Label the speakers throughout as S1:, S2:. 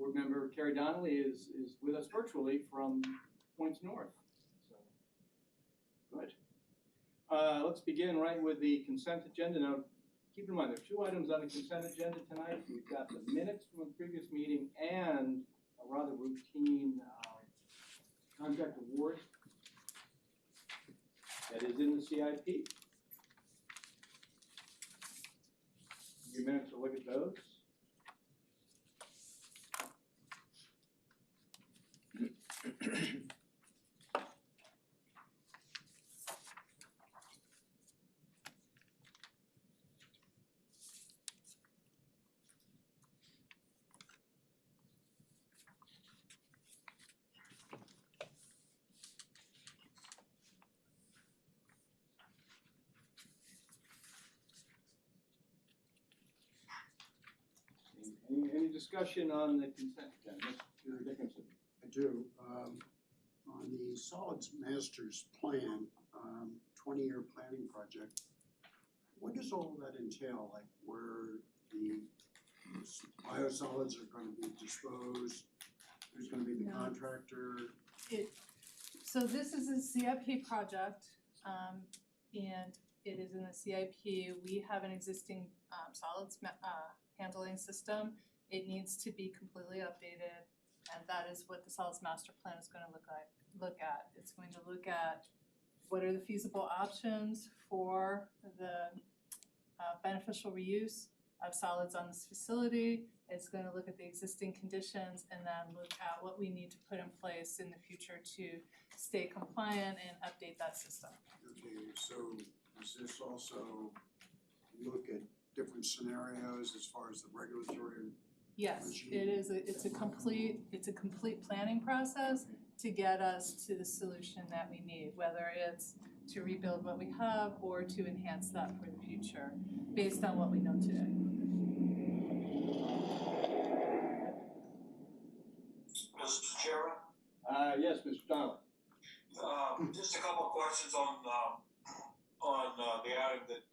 S1: Board member Carrie Donnelly is with us virtually from points north. So, good. Let's begin right with the consent agenda. Now, keep in mind, there are two items on the consent agenda tonight. We've got the minutes from the previous meeting and a rather routine contract award that is in the CIP. Give you a minute to look at those. Any discussion on the consent agenda? Mr. Dickinson.
S2: I do. On the Solids Masters Plan, 20-year planning project, what does all of that entail? Like where the biosolids are going to be disposed? Who's going to be the contractor?
S3: So this is a CIP project, and it is in the CIP. We have an existing solids handling system. It needs to be completely updated, and that is what the solids master plan is going to look at. It's going to look at what are the feasible options for the beneficial reuse of solids on this facility. It's going to look at the existing conditions and then look at what we need to put in place in the future to stay compliant and update that system.
S2: Okay, so does this also look at different scenarios as far as the regulatory?
S3: Yes,
S2: regime?
S3: it is. It's a complete planning process to get us to the solution that we need, whether it's to rebuild what we have or to enhance that for the future based on what we know today.
S4: Mr. Chairman?
S1: Yes, Mr. Donnelly.
S4: Just a couple of questions on the item that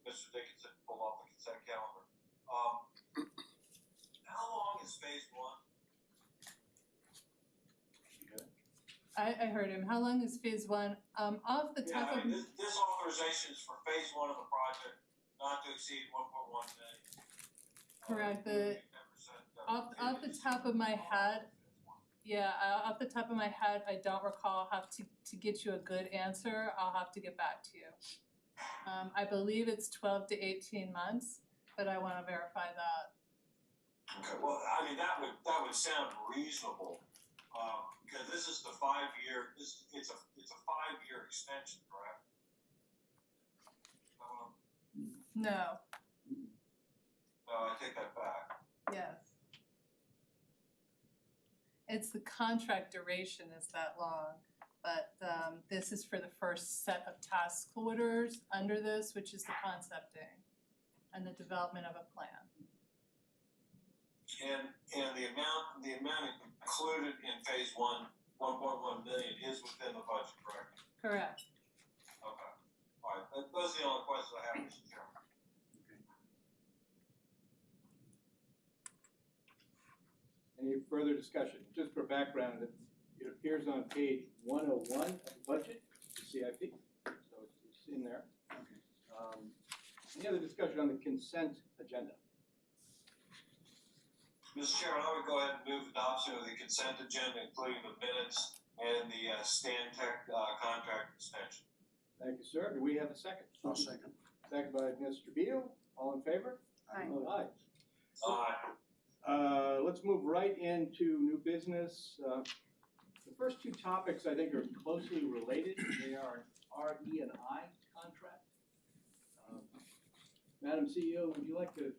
S4: Mr. Dickinson pulled off the consent calendar. How long is phase one?
S3: I heard him. How long is phase one? Off the top of
S4: This authorization is for phase one of the project, not to exceed 1.1 million.
S3: correct. Off the top of my head, yeah, off the top of my head, I don't recall. I'll have to get you a good answer. I'll have to get back to you. I believe it's 12 to 18 months, but I want to verify that.
S4: Okay, well, I mean that would sound reasonable, because this is the 5-year. It's a 5-year extension, correct?
S3: No.
S4: No, I take that back.
S3: Yes. It's the contract duration is that long, but this is for the first set of task orders under this, which is the concepting and the development of a plan.
S4: And the amount included in phase one, 1.1 million, is within the budget, correct?
S3: Correct.
S4: Okay. All right. Those are the only questions I have, Mr. Chairman.
S1: Any further discussion? Just for background, it appears on page 101 of the budget, the CIP, so it's in there.
S2: Okay.
S1: Any other discussion on the consent agenda?
S4: Mr. Chairman, I would go ahead and move adoption of the consent agenda, including the minutes and the Stantec contract extension.
S1: Thank you, sir. Do we have a second?
S2: I'll second.
S1: Second by Mr. Beal. All in favor?
S3: Aye.
S4: Aye.
S1: Let's move right into new business. The first two topics I think are closely related. They are RE&I contract. Madam CEO, would you like to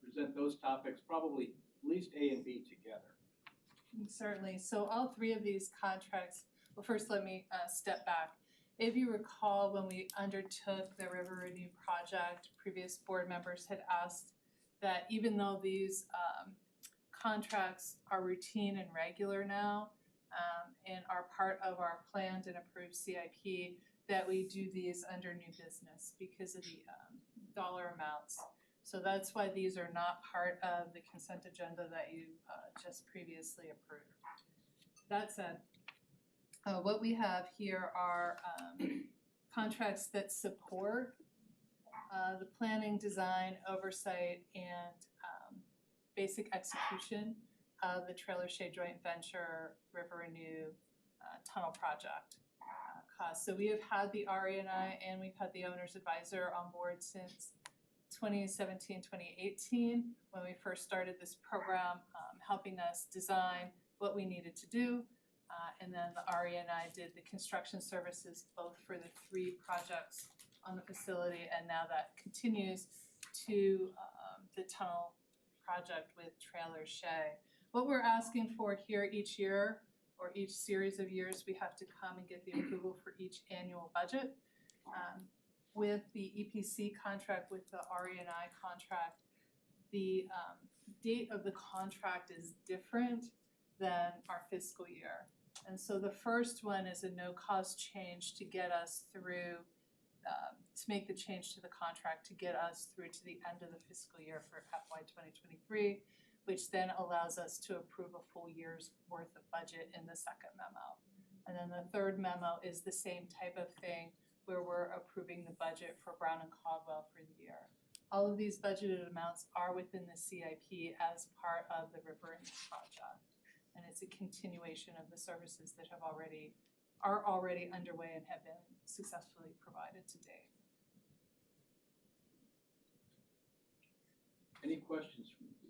S1: present those topics, probably at least A and B together?
S3: Certainly. So all three of these contracts, well, first let me step back. If you recall, when we undertook the AlexRenew project, previous board members had asked that even though these contracts are routine and regular now and are part of our planned and approved CIP, that we do these under new business because of the dollar amounts. So that's why these are not part of the consent agenda that you just previously approved. That said, what we have here are contracts that support the planning, design, oversight, and basic execution of the Trailer Shade Joint Venture RiverRenew tunnel project cost. So we have had the RE&I and we've had the owner's advisor on board since 2017, 2018, when we first started this program, helping us design what we needed to do. And then the RE&I did the construction services both for the 3 projects on the facility, and now that continues to the tunnel project with Trailer Shay. What we're asking for here each year, or each series of years, we have to come and get the approval for each annual budget. With the EPC contract, with the RE&I contract, the date of the contract is different than our fiscal year. And so the first one is a no-cost change to get us through, to make the change to the contract to get us through to the end of the fiscal year for FY 2023, which then allows us to approve a full year's worth of budget in the second memo. And then the third memo is the same type of thing, where we're approving the budget for Brown and Caldwell for the year. All of these budgeted amounts are within the CIP as part of the RiverRenew project. And it's a continuation of the services that are already underway and have been successfully provided to date.
S1: Any questions from the board?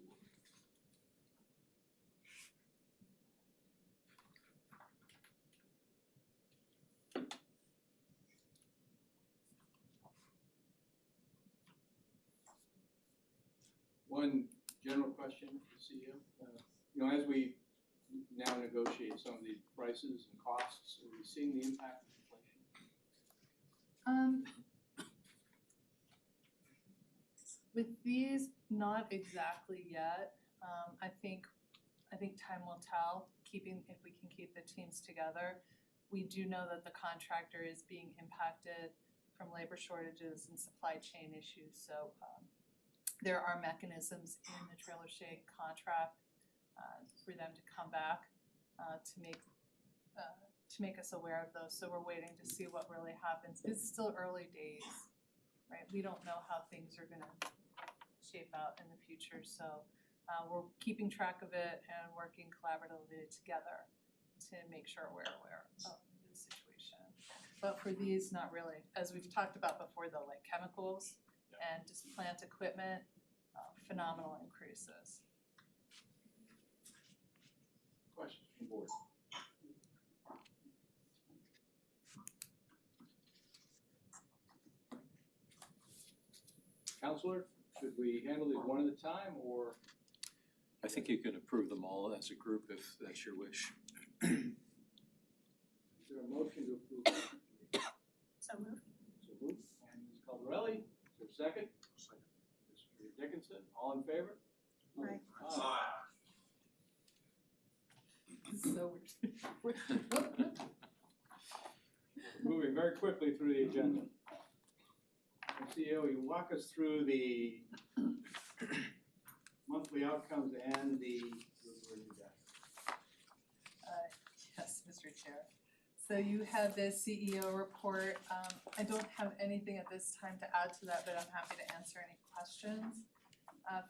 S1: One general question for the CEO. As we now negotiate some of these prices and costs, are we seeing the impact of inflation?
S3: With these, not exactly yet. I think time will tell, if we can keep the teams together. We do know that the contractor is being impacted from labor shortages and supply chain issues, so there are mechanisms in the Trailer Shade contract for them to come back to make us aware of those. So we're waiting to see what really happens. It's still early days, right? We don't know how things are gonna shape out in the future, so we're keeping track of it and working collaboratively together to make sure we're aware of the situation. But for these, not really. As we've talked about before, though, like chemicals and just plant equipment, phenomenal increases.
S1: Questions from the board? Counselor, should we handle these one at a time, or?
S5: I think you can approve them all as a group if that's your wish.
S1: Is there a motion to approve?
S3: So moved.
S1: So moved. And Ms. Caldarelli, is there a second?
S2: Second.
S1: Mr. Dickinson, all in favor?
S3: Aye. So weird.
S1: Moving very quickly through the agenda. CEO, you walk us through the monthly outcomes and the review dashboard.
S3: Yes, Mr. Chair. So you have the CEO report. I don't have anything at this time to add to that, but I'm happy to answer any questions.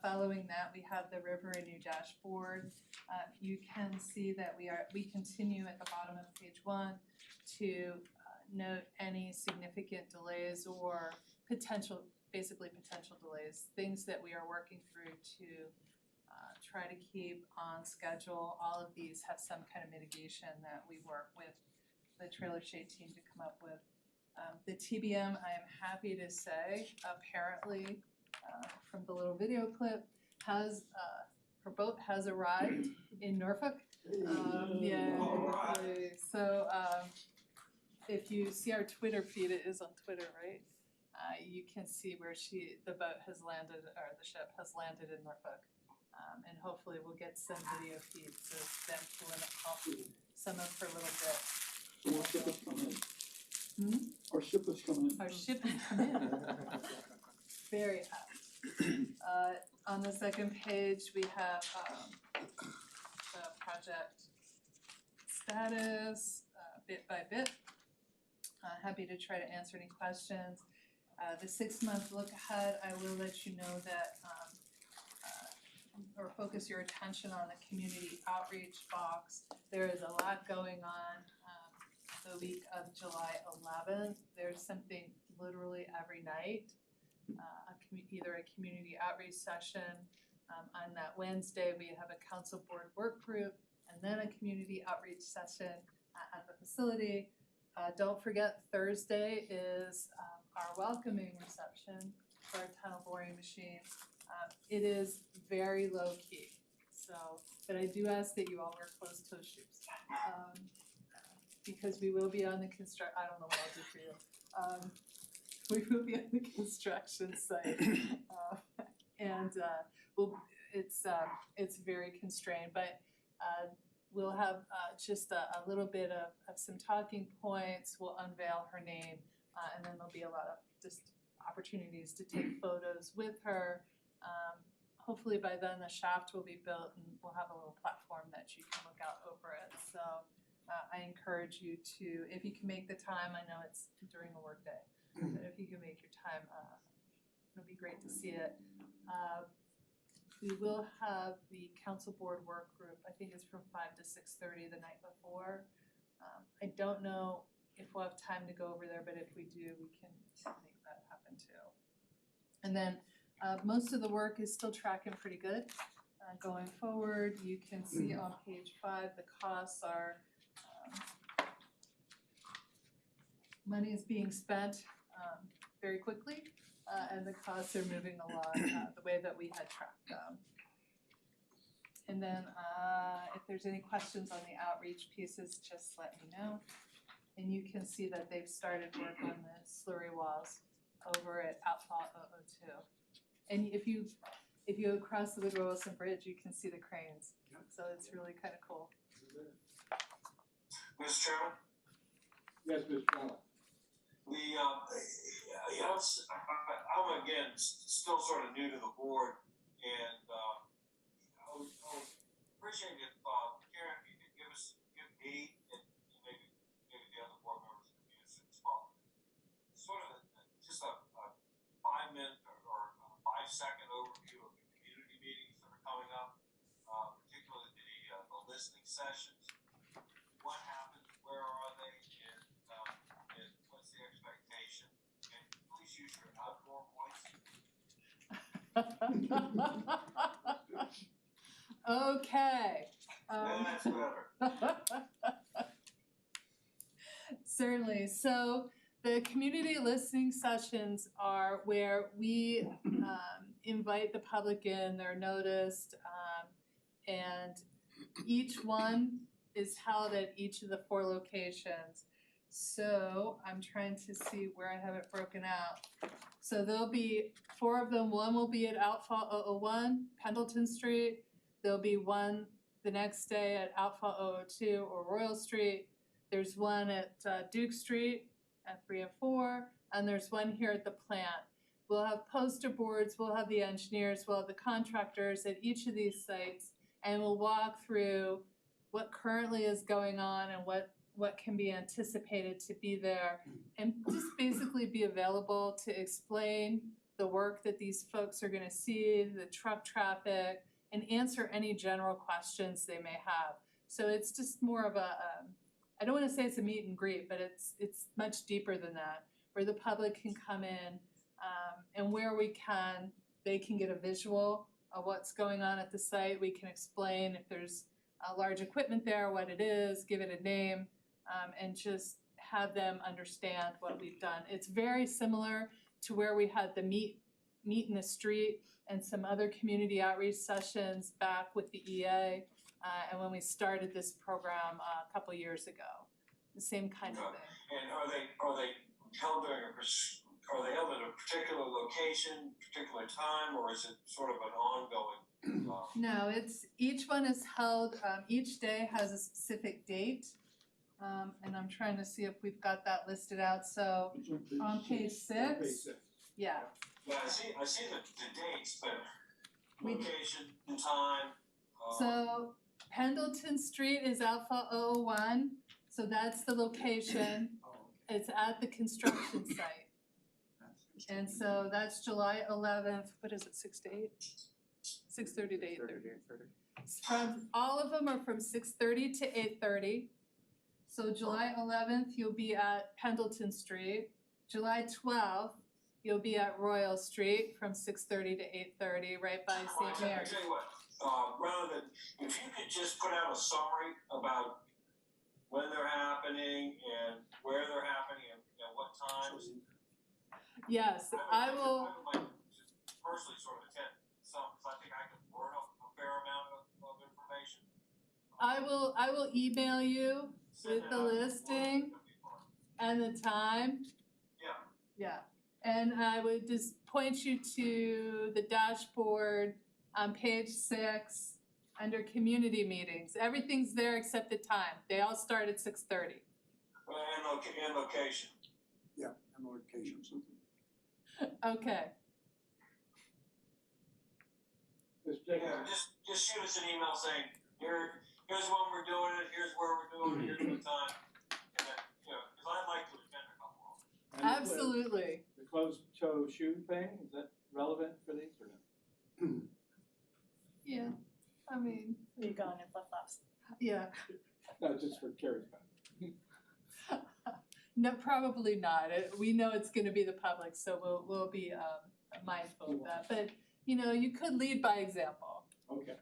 S3: Following that, we have the RiverRenew dashboard. You can see that we continue at the bottom of page 1 to note any significant delays or potential delays, things that we are working through to try to keep on schedule. All of these have some kind of mitigation that we work with the Trailer Shade team to come up with. The TBM, I am happy to say, apparently, from the little video clip, her boat has arrived in Norfolk. So if you see our Twitter feed, it is on Twitter, right? You can see where the boat has landed, or the ship has landed in Norfolk. And hopefully we'll get some video feeds of them pulling off some of her little bit.
S6: So our ship has come in. Our ship has come in.
S3: Our ship has come in. Very happy. On the second page, we have the project status, bit by bit. Happy to try to answer any questions. The 6-month look ahead, I will let you know that, or focus your attention on the community outreach box. There is a lot going on. The week of July 11th, there's something literally every night. Either a community outreach session. On that Wednesday, we have a council board work group, and then a community outreach session at the facility. Don't forget, Thursday is our welcoming reception for our tunnel boring machine. It is very low key, so, but I do ask that you all wear closed-toe shoes. Because we will be on the I don't know what I'll do for you. We will be on the construction site, and it's very constrained, but we'll have just a little bit of some talking points. We'll unveil her name, and then there'll be a lot of just opportunities to take photos with her. Hopefully by then the shaft will be built and we'll have a little platform that you can look out over it. So I encourage you to, if you can make the time, I know it's during a work day, but if you can make your time, it'll be great to see it. We will have the council board work group, I think it's from 5 to 6:30 the night before. I don't know if we'll have time to go over there, but if we do, we can make that happen too. And then most of the work is still tracking pretty good. Going forward, you can see on page 5, the costs are, money is being spent very quickly, and the costs are moving along the way that we had tracked them. And then if there's any questions on the outreach pieces, just let me know. And you can see that they've started work on the slurry walls over at Outfall 002. And if you go across the Woodrow Wilson Bridge, you can see the cranes. So it's really kind of cool.
S4: Mr. Chairman?
S1: Yes, Mr. Fowler.
S4: I'm again still sort of new to the board, and I would appreciate if Karen, if you could give me and maybe the other board members could be as soon as possible, sort of just a 5-minute or 5-second overview of the community meetings that are coming up, particularly the listening sessions. What happens? Where are they? And what's the expectation? And please use your outdoor voice.
S3: Okay.
S4: That's better.
S3: Certainly. So the community listening sessions are where we invite the public in, they're noticed, and each one is held at each of the 4 locations. So I'm trying to see where I have it broken out. So there'll be 4 of them. One will be at Outfall 001, Pendleton Street. There'll be one the next day at Outfall 002 or Royal Street. There's one at Duke Street at 3 and 4, and there's one here at the plant. We'll have poster boards, we'll have the engineers, we'll have the contractors at each of these sites, and we'll walk through what currently is going on and what can be anticipated to be there, and just basically be available to explain the work that these folks are gonna see, the truck traffic, and answer any general questions they may have. So it's just more of a, I don't wanna say it's a meet and greet, but it's much deeper than that, where the public can come in, and where we can, they can get a visual of what's going on at the site. We can explain if there's large equipment there, what it is, give it a name, and just have them understand what we've done. It's very similar to where we had the meet in the street and some other community outreach sessions back with the EA, and when we started this program a couple years ago. The same kind of thing.
S4: And are they held during are they held at a particular location, particular time, or is it sort of an ongoing?
S3: No, it's, each one is held, each day has a specific date. And I'm trying to see if we've got that listed out. So on page 6, yeah,
S4: Yeah, I see the dates, but
S3: We-
S4: location and time.
S3: So Pendleton Street is Alpha 001, so that's the location.
S2: Oh, okay.
S3: It's at the construction site.
S2: That's
S3: And so that's July 11th, what is it, 6 to 8? 6:30 to 8:30. From, all of them are from 6:30 to 8:30. So July 11th, you'll be at Pendleton Street. July 12th, you'll be at Royal Street from 6:30 to 8:30, right by
S4: Well,
S3: St.
S4: I
S3: Mary's.
S4: tell you what, rather than, if you could just put out a summary about when they're happening and where they're happening and what times.
S3: Yes, I will,
S4: I would like to personally sort of attend some, because I think I can word a fair amount of information.
S3: I will email you
S4: Send
S3: with
S4: it
S3: the
S4: out.
S3: listing
S4: That'd be fine.
S3: and the time.
S4: Yeah.
S3: Yeah, and I would just point you to the dashboard on page 6, under community meetings. Everything's there except the time. They all start at 6:30.
S4: And location.
S2: Yeah, and locations.
S3: Okay,
S1: Mr.
S4: Yeah,
S1: Jacobs,
S4: just shoot us an email saying, here's when we're doing it, here's where we're doing it, here's the time. And then, because I'd like to attend a couple of them.
S1: and the
S3: absolutely.
S1: The closed-toe shoe thing, is that relevant for these or no?
S3: Yeah, I mean,
S6: You going in flip-flops?
S3: yeah.
S1: No, just for Carrie's benefit.
S3: No, probably not. We know it's gonna be the public, so we'll be mindful of that. But, you could lead by example.
S1: Okay.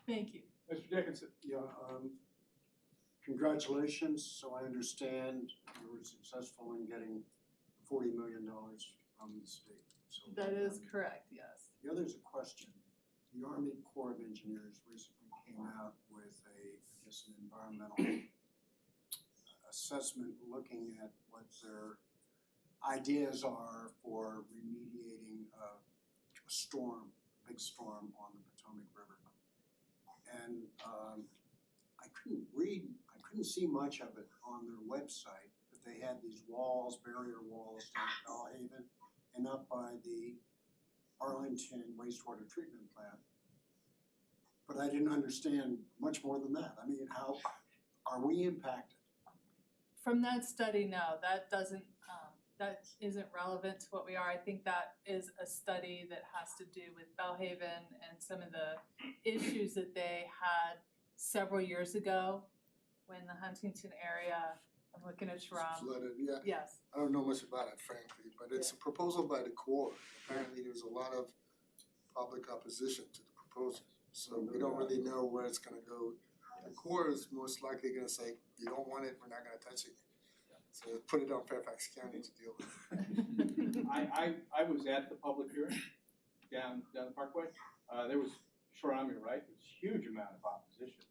S3: Thank you.
S1: Mr. Dickinson,
S2: Yeah, congratulations. So I understand you were successful in getting $40 million from the state. So
S3: That
S2: well
S3: is
S2: done.
S3: correct, yes.
S2: The other's a question. The Army Corps of Engineers recently came out with an environmental assessment looking at what their ideas are for remediating a big storm on the Potomac River. And I couldn't see much of it on their website, but they had these barrier walls down at Bellhaven and up by the Arlington wastewater treatment plant. But I didn't understand much more than that. I mean, how are we impacted?
S3: From that study, no, that doesn't, that isn't relevant to what we are. I think that is a study that has to do with Bellhaven and some of the issues that they had several years ago when the Huntington area, I'm looking at Shram.
S7: Flooded, yeah.
S3: Yes,
S7: I don't know much about it frankly, but it's a proposal by the Corps. Apparently, there's a lot of public opposition to the proposal. So we don't really know where it's gonna go. The Corps is most likely gonna say, you don't want it, we're not gonna touch it. So put it on Fairfax County to deal with it.
S1: I was at the public hearing down the Parkway. There was, you're right, there's a huge amount of opposition.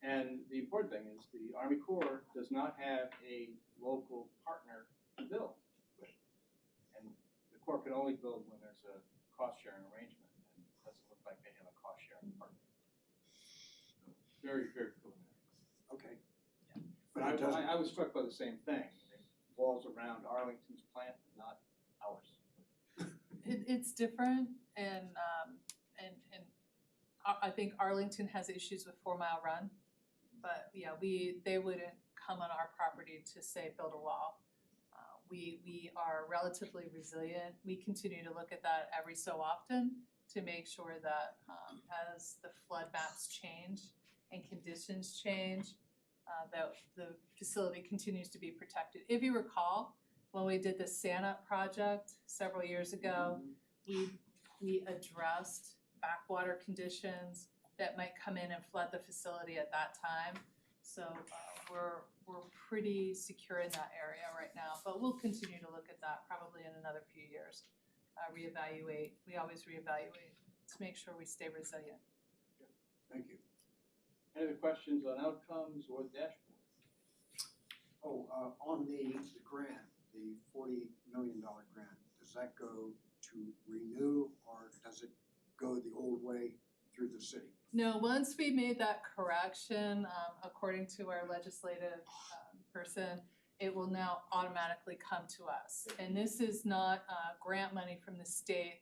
S1: And the important thing is the Army Corps does not have a local partner to build with. And the Corps can only build when there's a cost-sharing arrangement, and it doesn't look like they have a cost-sharing partner. Very, very preliminary.
S2: Okay.
S1: But
S2: But it doesn't,
S1: I was struck by the same thing. Walls around Arlington's plant, not ours.
S3: it's different and I think Arlington has issues with 4 Mile Run. But yeah, they wouldn't come on our property to say build a wall. We are relatively resilient. We continue to look at that every so often to make sure that as the flood maps change and conditions change, that the facility continues to be protected. If you recall, when we did the Santa project several years ago, we addressed backwater conditions that might come in and flood the facility at that time. So we're pretty secure in that area right now, but we'll continue to look at that probably in another few years. Reevaluate, we always reevaluate to make sure we stay resilient.
S2: thank you.
S1: Any other questions on outcomes or the dashboard?
S2: Oh, on the grant, the $40 million grant, does that go to renew or does it go the old way through the city?
S3: No, once we made that correction, according to our legislative person, it will now automatically come to us. And this is not grant money from the state,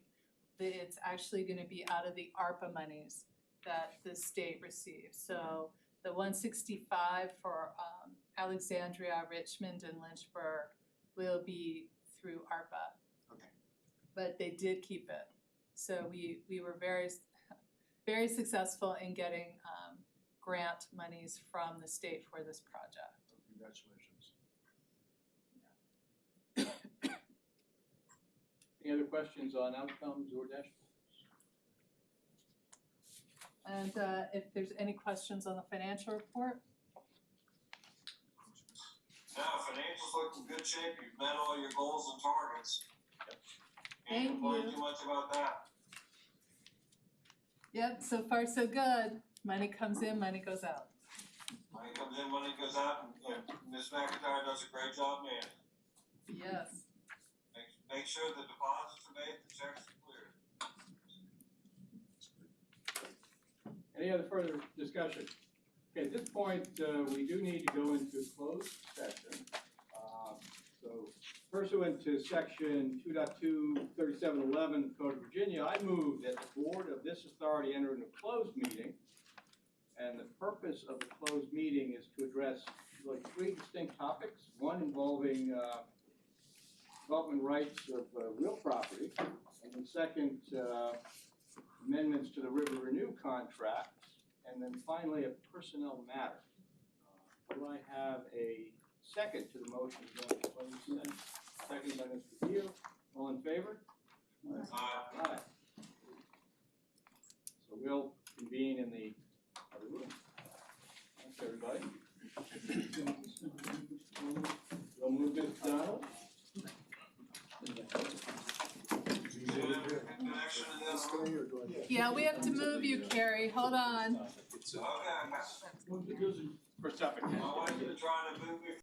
S3: it's actually gonna be out of the ARPA monies that the state receives. So the 165 for Alexandria, Richmond, and Lynchburg will be through ARPA.
S2: Okay.
S3: But they did keep it. So we were very successful in getting grant monies from the state for this project.
S2: Congratulations.
S1: Any other questions on outcomes or dashboards?
S3: And if there's any questions on the financial report?
S4: Now, financials look in good shape, you've met all your goals and targets.
S3: Thank
S4: Can't complain
S3: you.
S4: too much about that.
S3: Yep, so far so good. Money comes in, money goes out.
S4: Money comes in, money goes out, and Ms. McIntyre does a great job managing.
S3: Yes.
S4: Make sure the deposits are made, the checks are cleared.
S1: Any other further discussion? Okay, at this point, we do need to go into closed session. So pursuant to section 2.23711 Code of Virginia, I move that the board of this authority enter into a closed meeting. And the purpose of the closed meeting is to address like 3 distinct topics. One involving development rights of real property, and then second, amendments to the AlexRenew contract, and then finally a personnel matter. Do I have a second to the motion to go into closed session? Second by Mr. Dio. All in favor? Aye. So we'll convene in the other room. Thanks, everybody. We'll move this down.
S4: Connection in this
S7: Stay here, do I?
S3: Yeah, we have to move you, Carrie. Hold on.
S4: Okay.
S1: First topic.
S4: I want you to try to move